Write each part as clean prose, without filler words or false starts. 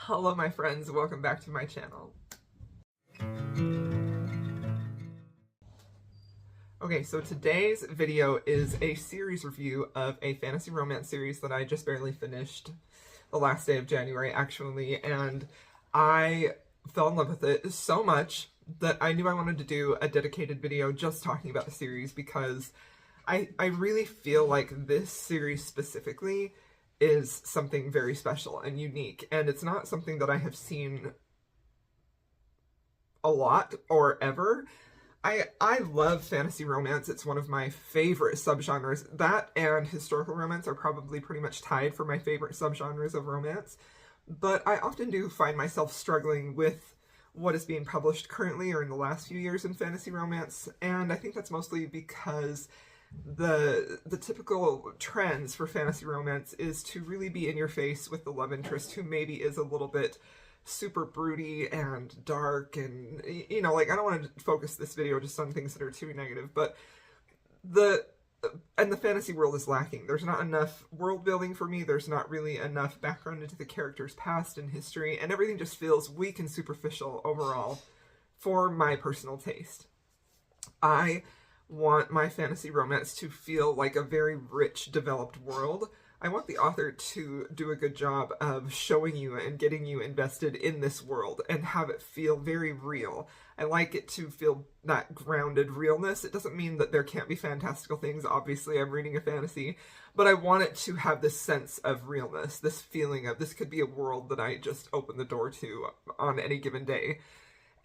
Hello my friends, welcome back to my channel. Okay, so today's video is a series review of a fantasy romance series that I just barely finished the last day of January actually, and I fell in love with it so much that I knew I wanted to do a dedicated video just talking about the series because I really feel like this series specifically is something very special and unique, and it's not something that I have seen a lot or ever. I love fantasy romance. It's one of my favorite subgenres. That and historical romance are probably pretty much tied for my favorite subgenres of romance. But I often do find myself struggling with what is being published currently or in the last few years in fantasy romance, and I think that's mostly because the typical trends for fantasy romance is to really be in your face with the love interest who maybe is a little bit super broody and dark, and you know, like, I don't want to focus this video just on things that are too negative, but the fantasy world is lacking. There's not enough world building for me, there's not really enough background into the character's past and history, and everything just feels weak and superficial overall for my personal taste. I want my fantasy romance to feel like a very rich, developed world. I want the author to do a good job of showing you and getting you invested in this world and have it feel very real. I like it to feel that grounded realness. It doesn't mean that there can't be fantastical things. Obviously, I'm reading a fantasy, but I want it to have this sense of realness, this feeling of this could be a world that I just open the door to on any given day.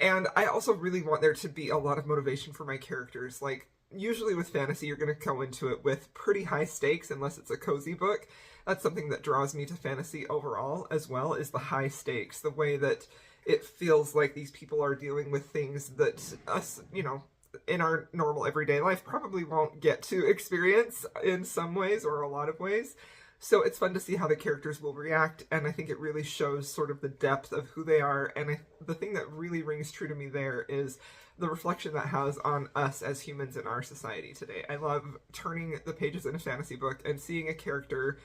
And I also really want there to be a lot of motivation for my characters. Like, usually with fantasy, you're going to go into it with pretty high stakes unless it's a cozy book. That's something that draws me to fantasy overall as well, is the high stakes, the way that it feels like these people are dealing with things that us, you know, in our normal everyday life probably won't get to experience in some ways or a lot of ways. So it's fun to see how the characters will react, and I think it really shows sort of the depth of who they are, and the thing that really rings true to me there is the reflection that has on us as humans in our society today. I love turning the pages in a fantasy book and seeing a character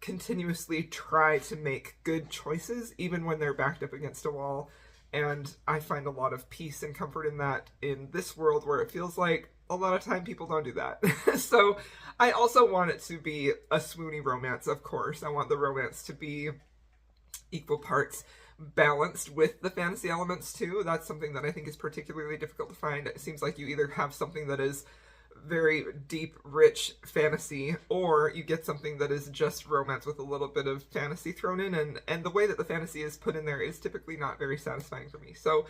continuously try to make good choices, even when they're backed up against a wall, and I find a lot of peace and comfort in that in this world where it feels like a lot of time people don't do that. So I also want it to be a swoony romance, of course. I want the romance to be equal parts balanced with the fantasy elements too. That's something that I think is particularly difficult to find. It seems like you either have something that is very deep, rich fantasy, or you get something that is just romance with a little bit of fantasy thrown in, and the way that the fantasy is put in there is typically not very satisfying for me. So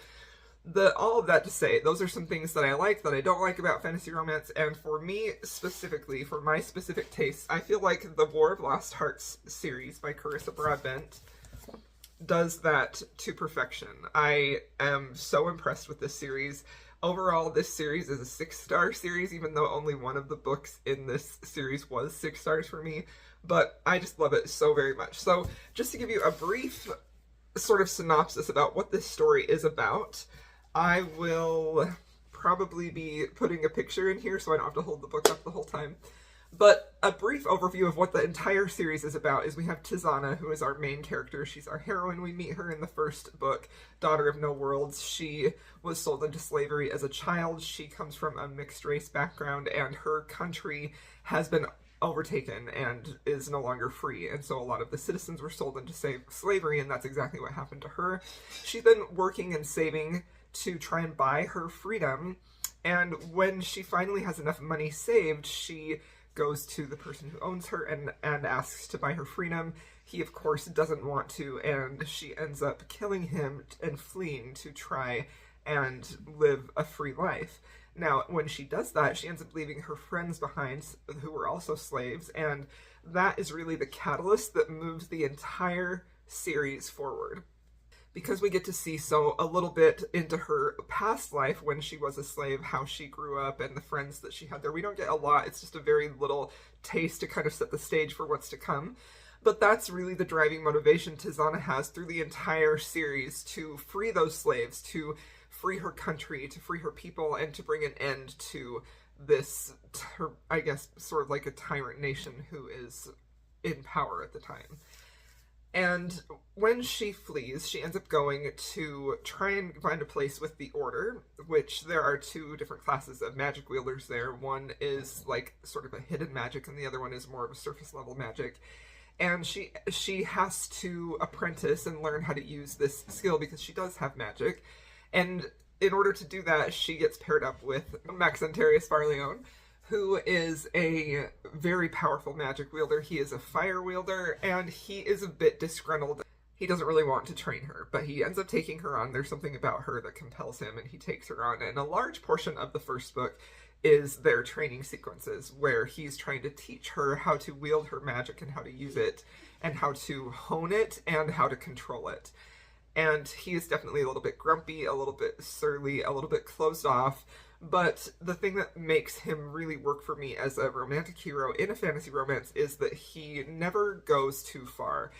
all of that to say, those are some things that I like, that I don't like about fantasy romance, and for me specifically, for my specific tastes, I feel like the War of Lost Hearts series by Carissa Broadbent does that to perfection. I am so impressed with this series. Overall, this series is a 6-star series, even though only one of the books in this series was 6 stars for me, but I just love it so very much. So just to give you a brief sort of synopsis about what this story is about, I will probably be putting a picture in here so I don't have to hold the book up the whole time. But a brief overview of what the entire series is about is we have Tizana, who is our main character. She's our heroine. We meet her in the first book, Daughter of No Worlds. She was sold into slavery as a child. She comes from a mixed race background, and her country has been overtaken and is no longer free, and so a lot of the citizens were sold into slavery, and that's exactly what happened to her. She's been working and saving to try and buy her freedom, and when she finally has enough money saved, she goes to the person who owns her and asks to buy her freedom. He, of course, doesn't want to, and she ends up killing him and fleeing to try and live a free life. Now, when she does that, she ends up leaving her friends behind, who were also slaves, and that is really the catalyst that moves the entire series forward. Because we get to see a little bit into her past life when she was a slave, how she grew up, and the friends that she had there. We don't get a lot, it's just a very little taste to kind of set the stage for what's to come. But that's really the driving motivation Tizana has through the entire series, to free those slaves, to free her country, to free her people, and to bring an end to this, I guess, sort of like a tyrant nation who is in power at the time. And when she flees, she ends up going to try and find a place with the Order, which there are two different classes of magic wielders there. One is like sort of a hidden magic, and the other one is more of a surface level magic. And she has to apprentice and learn how to use this skill because she does have magic. And in order to do that, she gets paired up with Maxentarius Farleone, who is a very powerful magic wielder. He is a fire wielder, and he is a bit disgruntled. He doesn't really want to train her, but he ends up taking her on. There's something about her that compels him, and he takes her on. And a large portion of the first book is their training sequences, where he's trying to teach her how to wield her magic and how to use it, and how to hone it, and how to control it. And he is definitely a little bit grumpy, a little bit surly, a little bit closed off. But the thing that makes him really work for me as a romantic hero in a fantasy romance is that he never goes too far.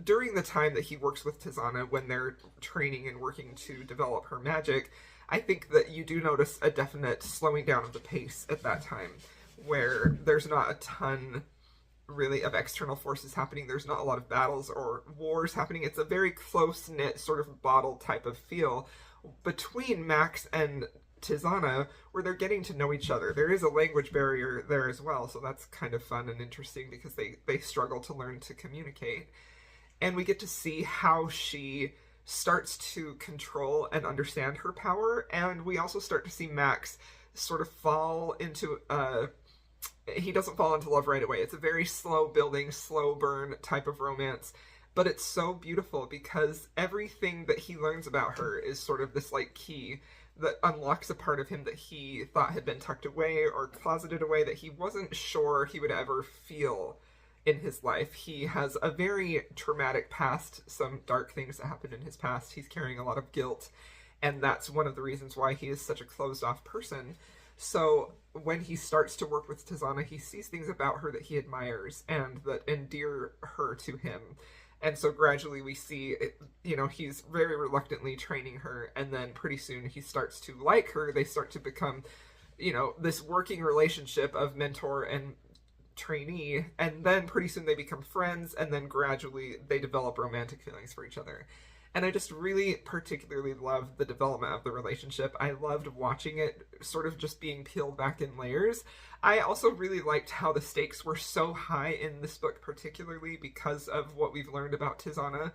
During the time that he works with Tizana, when they're training and working to develop her magic, I think that you do notice a definite slowing down of the pace at that time, where there's not a ton really of external forces happening. There's not a lot of battles or wars happening. It's a very close-knit sort of bottled type of feel between Max and Tizana, where they're getting to know each other. There is a language barrier there as well, so that's kind of fun and interesting because they struggle to learn to communicate. And we get to see how she starts to control and understand her power, and we also start to see Max sort of fall into he doesn't fall into love right away. It's a very slow building, slow burn type of romance, but it's so beautiful because everything that he learns about her is sort of this like key that unlocks a part of him that he thought had been tucked away or closeted away, that he wasn't sure he would ever feel in his life. He has a very traumatic past, some dark things that happened in his past. He's carrying a lot of guilt, and that's one of the reasons why he is such a closed-off person. So when he starts to work with Tizana, he sees things about her that he admires and that endear her to him. And so gradually we see, he's very reluctantly training her, and then pretty soon he starts to like her. They start to become, this working relationship of mentor and trainee, and then pretty soon they become friends, and then gradually they develop romantic feelings for each other. And I just really particularly loved the development of the relationship. I loved watching it sort of just being peeled back in layers. I also really liked how the stakes were so high in this book, particularly because of what we've learned about Tizana.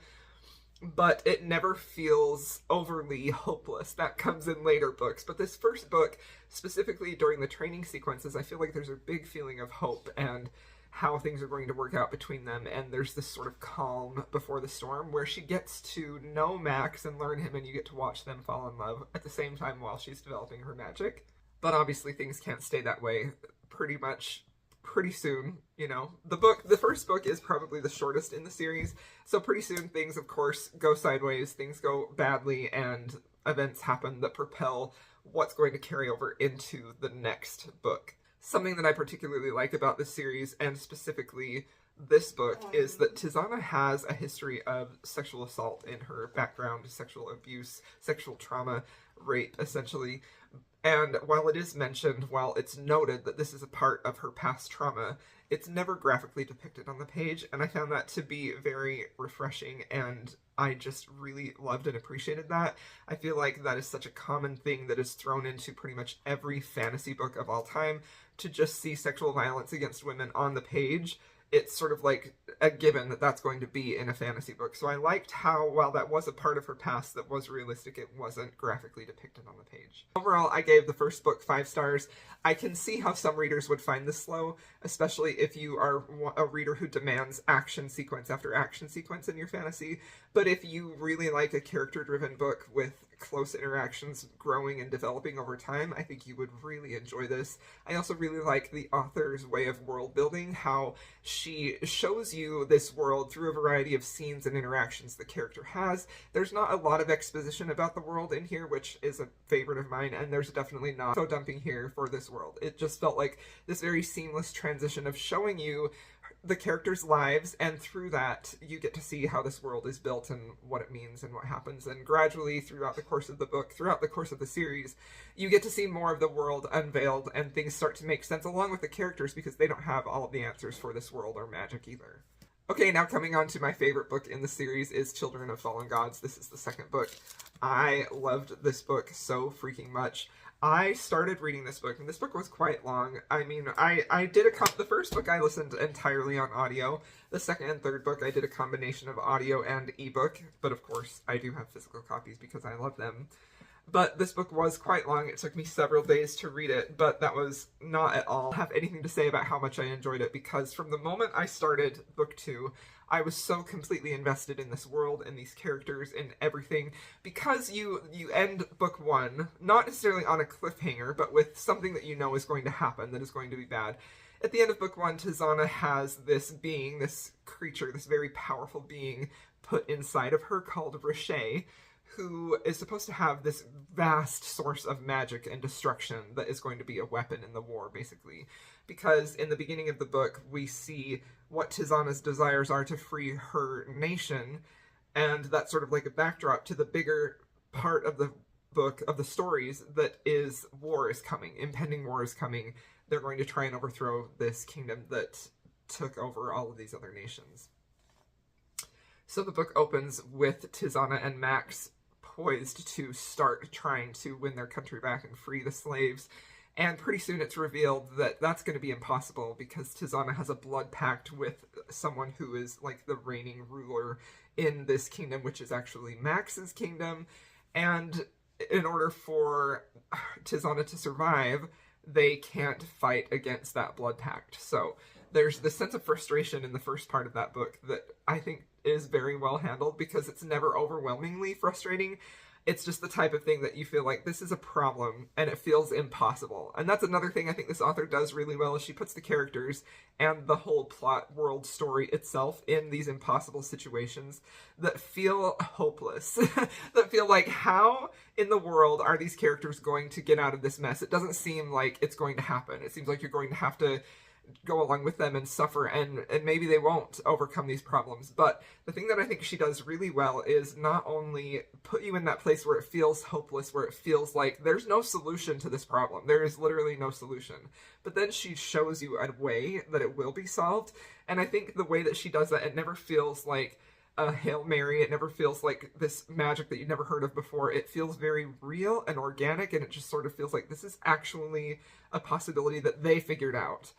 But it never feels overly hopeless. That comes in later books. But this first book, specifically during the training sequences, I feel like there's a big feeling of hope and how things are going to work out between them, and there's this sort of calm before the storm where she gets to know Max and learn him, and you get to watch them fall in love at the same time while she's developing her magic. But obviously things can't stay that way pretty soon. The first book is probably the shortest in the series, so pretty soon things of course go sideways, things go badly, and events happen that propel what's going to carry over into the next book. Something that I particularly like about this series, and specifically this book, is that Tizana has a history of sexual assault in her background, sexual abuse, sexual trauma, rape, essentially. And while it is mentioned, while it's noted that this is a part of her past trauma, it's never graphically depicted on the page, and I found that to be very refreshing, and I just really loved and appreciated that. I feel like that is such a common thing that is thrown into pretty much every fantasy book of all time, to just see sexual violence against women on the page. It's sort of like a given that that's going to be in a fantasy book. So I liked how, while that was a part of her past that was realistic, it wasn't graphically depicted on the page. Overall, I gave the first book 5 stars. I can see how some readers would find this slow, especially if you are a reader who demands action sequence after action sequence in your fantasy. But if you really like a character-driven book with close interactions growing and developing over time, I think you would really enjoy this. I also really like the author's way of world building, how she shows you this world through a variety of scenes and interactions the character has. There's not a lot of exposition about the world in here, which is a favorite of mine, and there's definitely not so dumping here for this world. It just felt like this very seamless transition of showing you the characters' lives, and through that you get to see how this world is built and what it means and what happens. And gradually throughout the course of the book, throughout the course of the series, you get to see more of the world unveiled, and things start to make sense along with the characters, because they don't have all of the answers for this world or magic either. Okay, now coming on to my favorite book in the series is Children of Fallen Gods. This is the second book. I loved this book so freaking much. I started reading this book, and this book was quite long. I mean, I did the first book I listened entirely on audio. The second and third book I did a combination of audio and ebook, but of course I do have physical copies because I love them. But this book was quite long. It took me several days to read it, but that was not at all have anything to say about how much I enjoyed it, because from the moment I started book 2, I was so completely invested in this world and these characters and everything, because you end book 1, not necessarily on a cliffhanger, but with something that you know is going to happen, that is going to be bad. At the end of book 1, Tizana has this being, this creature, this very powerful being put inside of her called Riche, who is supposed to have this vast source of magic and destruction that is going to be a weapon in the war, basically. Because in the beginning of the book, we see what Tizana's desires are to free her nation, and that's sort of like a backdrop to the bigger part of the book, of the stories, that is war is coming, impending war is coming. They're going to try and overthrow this kingdom that took over all of these other nations. So the book opens with Tizana and Max poised to start trying to win their country back and free the slaves. And pretty soon it's revealed that that's going to be impossible, because Tizana has a blood pact with someone who is like the reigning ruler in this kingdom, which is actually Max's kingdom. And in order for Tizana to survive, they can't fight against that blood pact. So there's this sense of frustration in the first part of that book that I think is very well handled, because it's never overwhelmingly frustrating. It's just the type of thing that you feel like this is a problem and it feels impossible. And that's another thing I think this author does really well, is she puts the characters and the whole plot world story itself in these impossible situations that feel hopeless. That feel like, how in the world are these characters going to get out of this mess? It doesn't seem like it's going to happen. It seems like you're going to have to go along with them and suffer, and maybe they won't overcome these problems. But the thing that I think she does really well is not only put you in that place where it feels hopeless, where it feels like there's no solution to this problem. There is literally no solution. But then she shows you a way that it will be solved. And I think the way that she does that, it never feels like a Hail Mary. It never feels like this magic that you've never heard of before. It feels very real and organic, and it just sort of feels like this is actually a possibility that they figured out,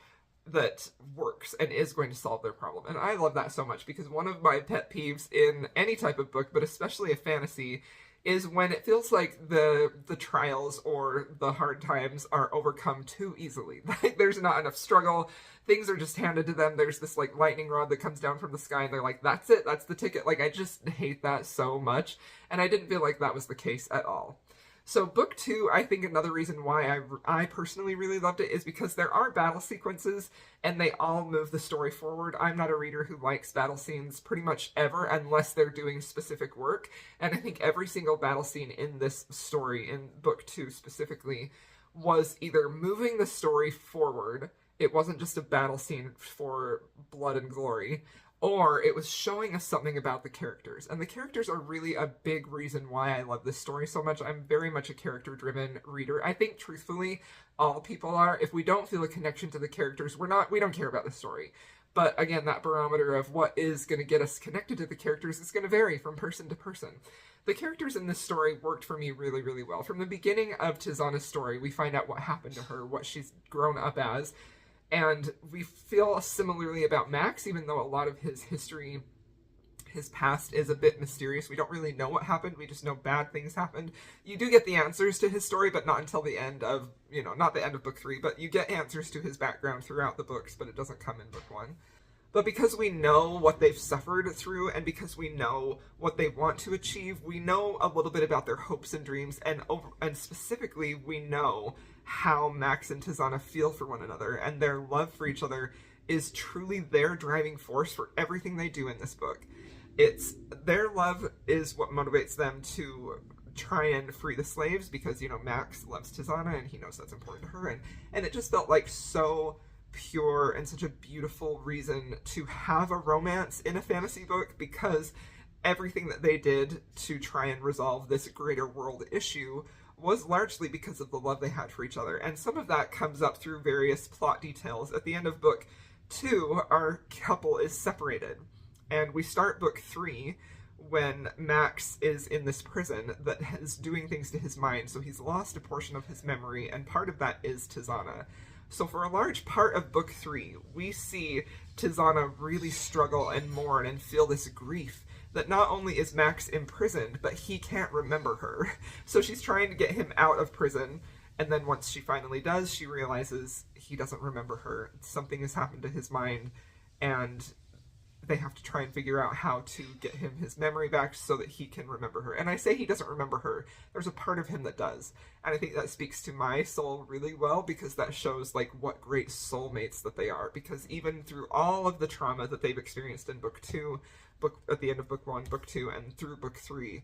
that works and is going to solve their problem. And I love that so much, because one of my pet peeves in any type of book, but especially a fantasy, is when it feels like the trials or the hard times are overcome too easily. Like, there's not enough struggle. Things are just handed to them. There's this like lightning rod that comes down from the sky, and they're like, that's it, that's the ticket. Like, I just hate that so much. And I didn't feel like that was the case at all. So book 2, I think another reason why I personally really loved it is because there are battle sequences, and they all move the story forward. I'm not a reader who likes battle scenes pretty much ever, unless they're doing specific work. And I think every single battle scene in this story, in book 2 specifically, was either moving the story forward. It wasn't just a battle scene for blood and glory, or it was showing us something about the characters. And the characters are really a big reason why I love this story so much. I'm very much a character-driven reader. I think, truthfully, all people are. If we don't feel a connection to the characters, we don't care about the story. But again, that barometer of what is going to get us connected to the characters is going to vary from person to person. The characters in this story worked for me really, really well. From the beginning of Tizana's story, we find out what happened to her, what she's grown up as. And we feel similarly about Max, even though a lot of his history, his past, is a bit mysterious. We don't really know what happened. We just know bad things happened. You do get the answers to his story, but not until the end of, not the end of book 3, but you get answers to his background throughout the books, but it doesn't come in book 1. But because we know what they've suffered through, and because we know what they want to achieve, we know a little bit about their hopes and dreams, and specifically, we know how Max and Tizana feel for one another, and their love for each other is truly their driving force for everything they do in this book. Their love is what motivates them to try and free the slaves, because, Max loves Tizana, and he knows that's important to her, and it just felt like so pure and such a beautiful reason to have a romance in a fantasy book, because everything that they did to try and resolve this greater world issue was largely because of the love they had for each other. And some of that comes up through various plot details. At the end of book 2, our couple is separated. And we start book 3 when Max is in this prison that is doing things to his mind, so he's lost a portion of his memory, and part of that is Tizana. So for a large part of book 3, we see Tizana really struggle and mourn and feel this grief that not only is Max imprisoned, but he can't remember her. So she's trying to get him out of prison, and then once she finally does, she realizes he doesn't remember her. Something has happened to his mind, and they have to try and figure out how to get him his memory back so that he can remember her. And I say he doesn't remember her. There's a part of him that does. And I think that speaks to my soul really well, because that shows like what great soulmates that they are. Because even through all of the trauma that they've experienced in book 2, at the end of book 1, book 2, and through book 3,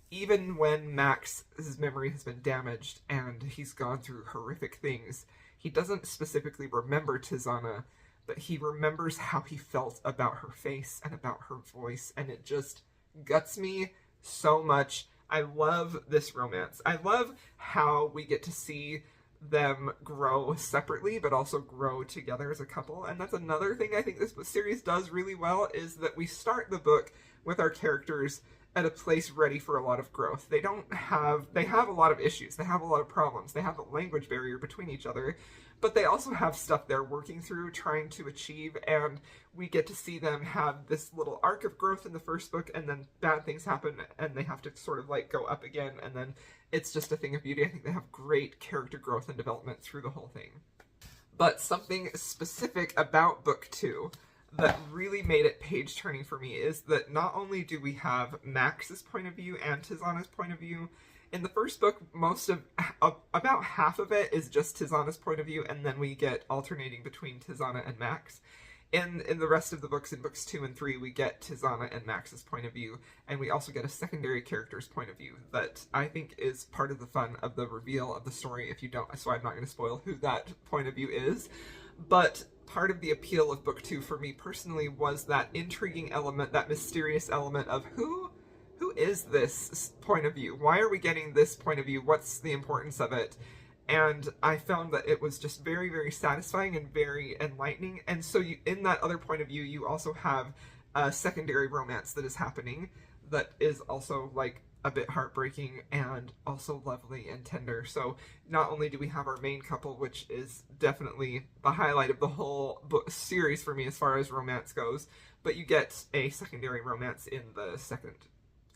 even when Max's memory has been damaged and he's gone through horrific things, he doesn't specifically remember Tizana, but he remembers how he felt about her face and about her voice, and it just guts me so much. I love this romance. I love how we get to see them grow separately, but also grow together as a couple, and that's another thing I think this series does really well, is that we start the book with our characters at a place ready for a lot of growth. They have a lot of issues, they have a lot of problems, they have a language barrier between each other, but they also have stuff they're working through, trying to achieve, and we get to see them have this little arc of growth in the first book, and then bad things happen, and they have to sort of like go up again, and then it's just a thing of beauty. I think they have great character growth and development through the whole thing. But something specific about book 2 that really made it page-turning for me is that not only do we have Max's point of view and Tizana's point of view. In the first book, about half of it is just Tizana's point of view, and then we get alternating between Tizana and Max. In the rest of the books, in books 2 and 3, we get Tizana and Max's point of view, and we also get a secondary character's point of view that I think is part of the fun of the reveal of the story. If you don't, so I'm not going to spoil who that point of view is. But part of the appeal of book 2 for me personally was that intriguing element, that mysterious element of who is this point of view? Why are we getting this point of view? What's the importance of it? And I found that it was just very, very satisfying and very enlightening. And so in that other point of view, you also have a secondary romance that is happening that is also like a bit heartbreaking and also lovely and tender. So not only do we have our main couple, which is definitely the highlight of the whole book series for me as far as romance goes, but you get a secondary romance in the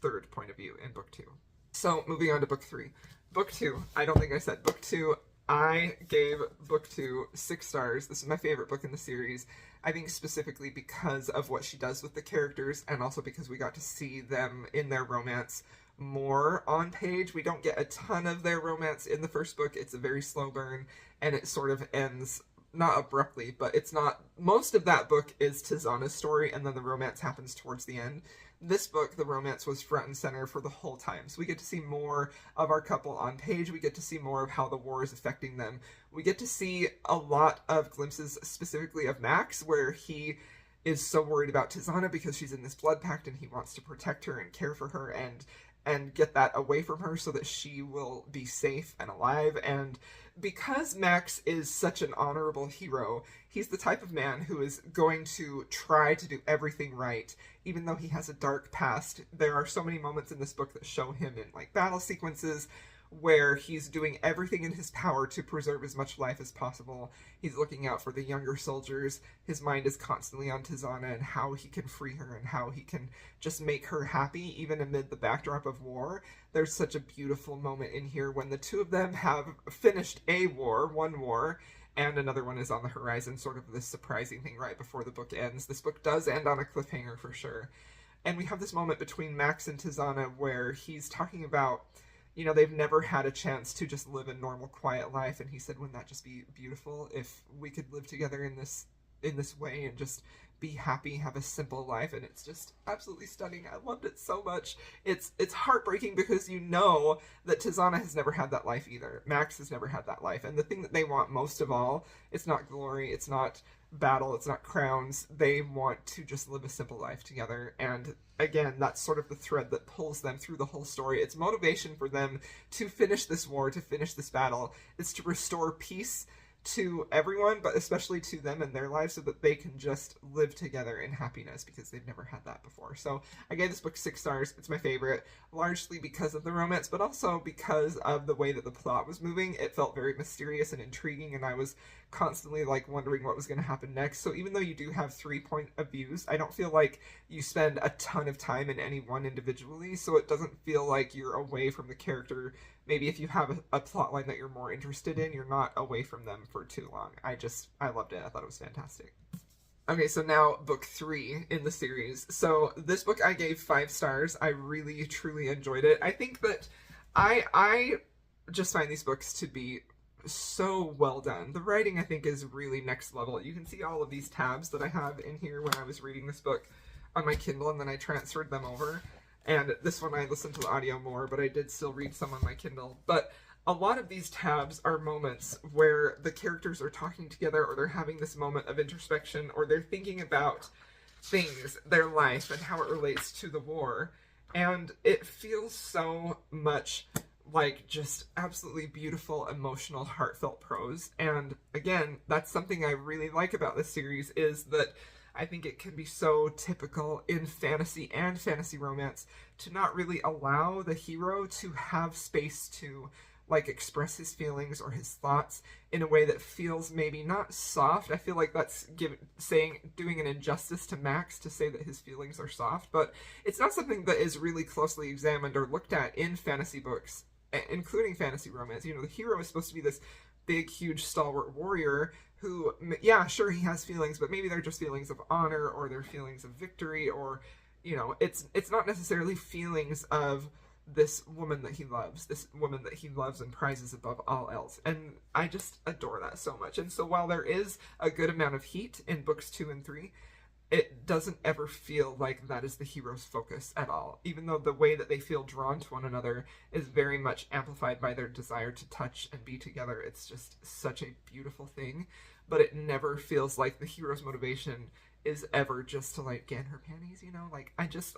third point of view in book 2. So moving on to book 3. Book 2, I don't think I said book 2. I gave book 2 6 stars. This is my favorite book in the series. I think specifically because of what she does with the characters, and also because we got to see them in their romance more on page. We don't get a ton of their romance in the first book. It's a very slow burn, and it sort of ends, not abruptly, but it's not, most of that book is Tizana's story, and then the romance happens towards the end. This book, the romance was front and center for the whole time. So we get to see more of our couple on page. We get to see more of how the war is affecting them. We get to see a lot of glimpses specifically of Max, where he is so worried about Tizana because she's in this blood pact and he wants to protect her and care for her and get that away from her so that she will be safe and alive. And because Max is such an honorable hero, he's the type of man who is going to try to do everything right, even though he has a dark past. There are so many moments in this book that show him in like battle sequences where he's doing everything in his power to preserve as much life as possible. He's looking out for the younger soldiers. His mind is constantly on Tizana and how he can free her and how he can just make her happy even amid the backdrop of war. There's such a beautiful moment in here when the two of them have finished one war, and another one is on the horizon, sort of this surprising thing right before the book ends. This book does end on a cliffhanger for sure. And we have this moment between Max and Tizana where he's talking about, you know, they've never had a chance to just live a normal, quiet life, and he said, wouldn't that just be beautiful if we could live together in this way and just be happy, have a simple life? And it's just absolutely stunning. I loved it so much. It's heartbreaking because you know that Tizana has never had that life either. Max has never had that life, and the thing that they want most of all, it's not glory, it's not battle, it's not crowns. They want to just live a simple life together, and again, that's sort of the thread that pulls them through the whole story. It's motivation for them to finish this war, to finish this battle. It's to restore peace to everyone, but especially to them and their lives, so that they can just live together in happiness, because they've never had that before. So I gave this book 6 stars. It's my favorite, largely because of the romance, but also because of the way that the plot was moving. It felt very mysterious and intriguing, and I was constantly like wondering what was going to happen next. So even though you do have 3 point of views, I don't feel like you spend a ton of time in any one individually, so it doesn't feel like you're away from the character. Maybe if you have a plot line that you're more interested in, you're not away from them for too long. I loved it. I thought it was fantastic. Okay, so now book 3 in the series. So this book I gave 5 stars. I really, truly enjoyed it. I think that I just find these books to be so well done. The writing, I think, is really next level. You can see all of these tabs that I have in here when I was reading this book on my Kindle, and then I transferred them over. And this one I listened to the audio more, but I did still read some on my Kindle. But a lot of these tabs are moments where the characters are talking together, or they're having this moment of introspection, or they're thinking about things, their life, and how it relates to the war. And it feels so much like just absolutely beautiful, emotional, heartfelt prose. And again, that's something I really like about this series, is that I think it can be so typical in fantasy and fantasy romance to not really allow the hero to have space to like express his feelings or his thoughts in a way that feels maybe not soft. I feel like that's doing an injustice to Max to say that his feelings are soft, but it's not something that is really closely examined or looked at in fantasy books, including fantasy romance. You know, the hero is supposed to be this big, huge, stalwart warrior who, yeah, sure, he has feelings, but maybe they're just feelings of honor, or they're feelings of victory, or, you know, it's not necessarily feelings of this woman that he loves and prizes above all else. And I just adore that so much. And so while there is a good amount of heat in books 2 and 3, it doesn't ever feel like that is the hero's focus at all, even though the way that they feel drawn to one another is very much amplified by their desire to touch and be together. It's just such a beautiful thing, but it never feels like the hero's motivation is ever just to like get in her panties, you know? Like,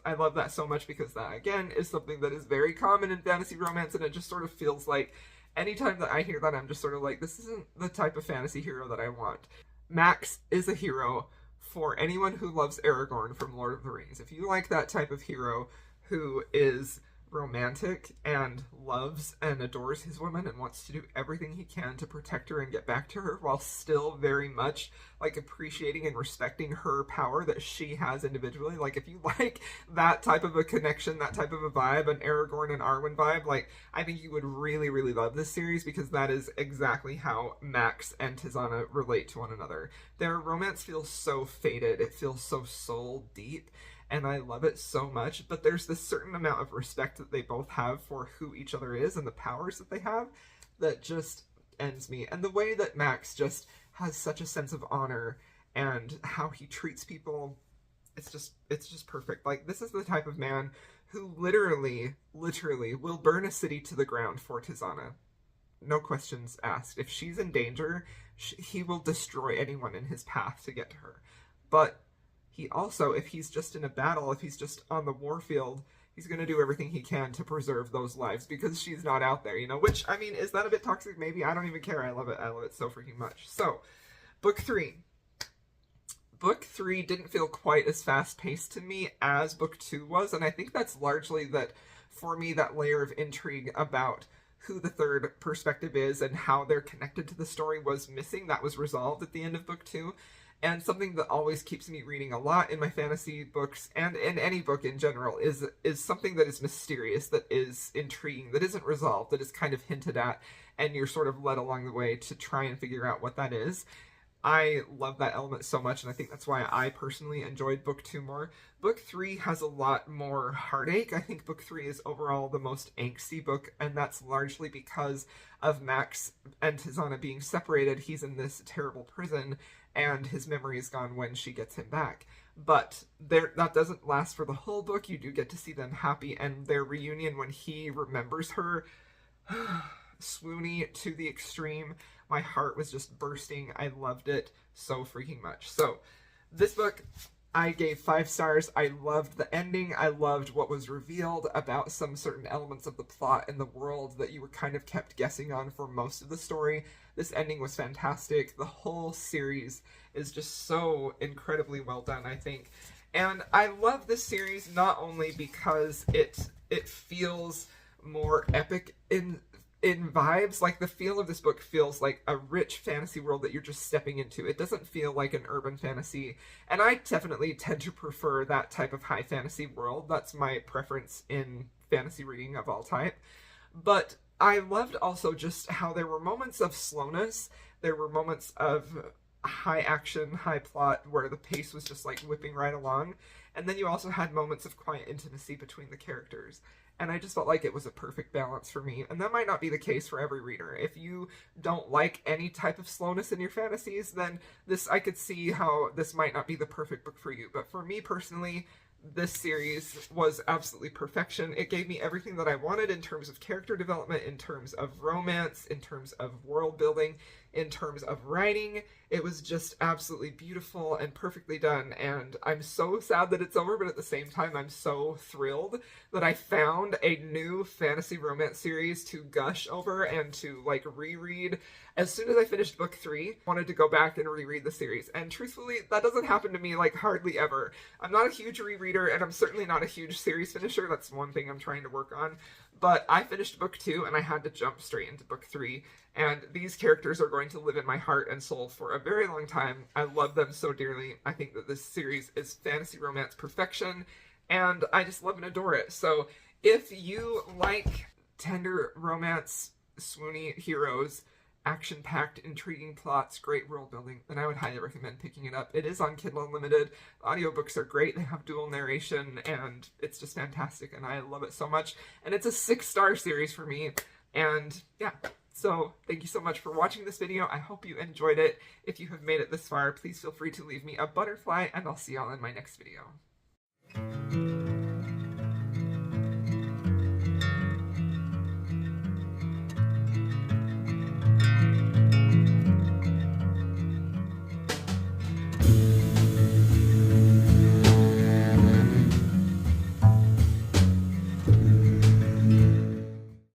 I love that so much, because that, again, is something that is very common in fantasy romance, and it just sort of feels like anytime that I hear that, I'm just sort of like, this isn't the type of fantasy hero that I want. Max is a hero for anyone who loves Aragorn from Lord of the Rings. If you like that type of hero who is romantic and loves and adores his woman and wants to do everything he can to protect her and get back to her, while still very much like appreciating and respecting her power that she has individually, like if you like that type of a connection, that type of a vibe, an Aragorn and Arwen vibe, like I think you would really, really love this series, because that is exactly how Max and Tizana relate to one another. Their romance feels so faded, it feels so soul deep, and I love it so much, but there's this certain amount of respect that they both have for who each other is and the powers that they have that just ends me. And the way that Max just has such a sense of honor and how he treats people, it's just perfect. Like, this is the type of man who literally will burn a city to the ground for Tizana. No questions asked. If she's in danger, he will destroy anyone in his path to get to her. But he also, if he's just in a battle, if he's just on the warfield, he's going to do everything he can to preserve those lives, because she's not out there, you know? Which, I mean, is that a bit toxic? Maybe. I don't even care. I love it. I love it so freaking much. So, book 3. Book 3 didn't feel quite as fast-paced to me as book 2 was, and I think that's largely that, for me, that layer of intrigue about who the third perspective is and how they're connected to the story was missing. That was resolved at the end of book 2. And something that always keeps me reading a lot in my fantasy books, and in any book in general, is something that is mysterious, that is intriguing, that isn't resolved, that is kind of hinted at, and you're sort of led along the way to try and figure out what that is. I love that element so much, and I think that's why I personally enjoyed book 2 more. Book 3 has a lot more heartache. I think book 3 is overall the most angsty book, and that's largely because of Max and Tizana being separated. He's in this terrible prison, and his memory is gone when she gets him back. But that doesn't last for the whole book. You do get to see them happy, and their reunion when he remembers her, swoony to the extreme. My heart was just bursting. I loved it so freaking much. So, this book, I gave 5 stars. I loved the ending. I loved what was revealed about some certain elements of the plot and the world that you were kind of kept guessing on for most of the story. This ending was fantastic. The whole series is just so incredibly well done, I think. And I love this series not only because it feels more epic in vibes. Like, the feel of this book feels like a rich fantasy world that you're just stepping into. It doesn't feel like an urban fantasy, and I definitely tend to prefer that type of high fantasy world. That's my preference in fantasy reading of all type. But I loved also just how there were moments of slowness, there were moments of high action, high plot, where the pace was just like whipping right along, and then you also had moments of quiet intimacy between the characters. And I just felt like it was a perfect balance for me. And that might not be the case for every reader. If you don't like any type of slowness in your fantasies, then I could see how this might not be the perfect book for you. But for me personally, this series was absolutely perfection. It gave me everything that I wanted in terms of character development, in terms of romance, in terms of world building, in terms of writing. It was just absolutely beautiful and perfectly done, and I'm so sad that it's over, but at the same time, I'm so thrilled that I found a new fantasy romance series to gush over and to, like, reread. As soon as I finished book 3, I wanted to go back and reread the series, and truthfully, that doesn't happen to me, like, hardly ever. I'm not a huge rereader, and I'm certainly not a huge series finisher. That's one thing I'm trying to work on. But I finished book 2, and I had to jump straight into book 3, and these characters are going to live in my heart and soul for a very long time. I love them so dearly. I think that this series is fantasy romance perfection, and I just love and adore it. So if you like tender romance, swoony heroes, action-packed, intriguing plots, great world building, then I would highly recommend picking it up. It is on Kindle Unlimited. Audiobooks are great. They have dual narration, and it's just fantastic, and I love it so much. And it's a 6-star series for me, and yeah. So thank you so much for watching this video. I hope you enjoyed it. If you have made it this far, please feel free to leave me a butterfly, and I'll see y'all in my next video.